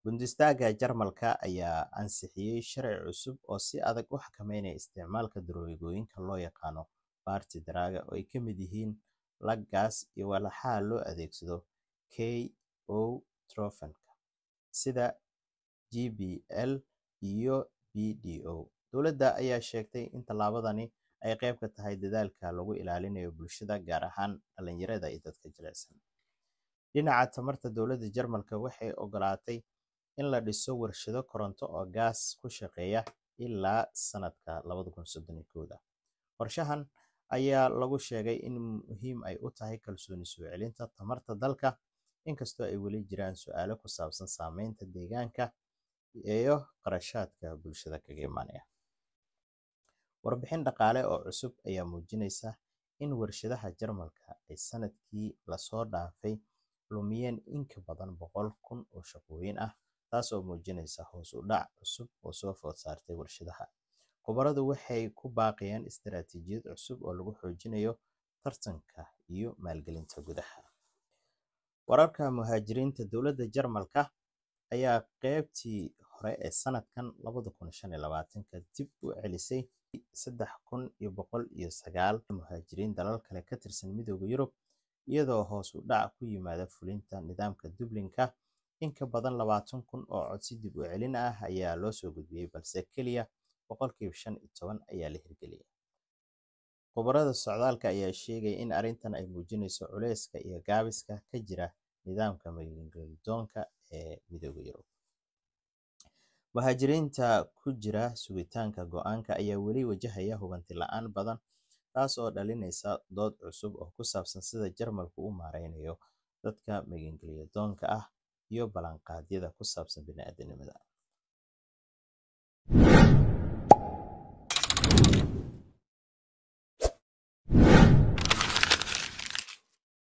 Bundestagga Jarmalka ayaa ansixiyay sharci cusub oo si adag u xakameynaya isticmaalka daroogooyinka loo yaqaan party drug oo ay ka mid yihiin lagaas iyo walxaha loo adeegsado KO-trophanka sida GBL iyo BDO. Dowladda ayaa sheegtay in tallaabadani ay qayb ka tahay dadaalka lagu ilaalinayo bulshada, gaar ahaan dhalinyarada iyo dadka jilicsan. Dhinaca tamarta, dowladda Jarmalka waxay ogolaatay in la dhiso warshado koronto oo gaas ku shaqeeya ilaa sanadka 2031. Qorshahan ayaa lagu sheegay in muhiim ay u tahay kalsooni soo celinta tamarta dalka, inkastoo ay weli jiraan su'aalo ku saabsan saameynta deegaanka iyo qarashaadka bulshada kaga imaanaya. Warbixin dhaqaale oo cusub ayaa muujinaysa in warshadaha Jarmalka ay sanadkii la soo dhaafay lumiyeen in ka badan 100,000 oo shaqooyin ah, taas oo muujinaysa hoos u dhac cusub oo soo food saartay warshadaha. Khubaradu waxay ku baaqayaan istaraatiijiyad cusub oo lagu xoojinayo tartanka iyo maalgelinta gudaha. Wararka muhaajiriinta, dowladda Jarmalka ayaa qaybtii hore ee sanadkan 2025 dib u celisay 3,109 muhaajiriin dalal kale ka tirsan Midowga Yurub, iyadoo hoos u dhac ku yimaada fulinta nidaamka Dublin-ka. In ka badan 20,000 oo codsi dib u celin ah ayaa loo soo gudbiyay, balse kaliya 15% ayaa la hirgeliyay. Khubarada socdaalka ayaa sheegay in arrintan ay muujinayso culeyska iyo gaabiska ka jira nidaamka magangalyoonka ee Midowga Yurub. Muhaajiriinta ku jira sugitaanka go'aanka ayaa weli wajahaya hubanti la'aan badan, taas oo dhalinaysa dood cusub oo ku saabsan sida Jarmalku u maareynayo dadka magangalyoonka ah iyo ballanqaadyada ku saabsan bini'aadanimada.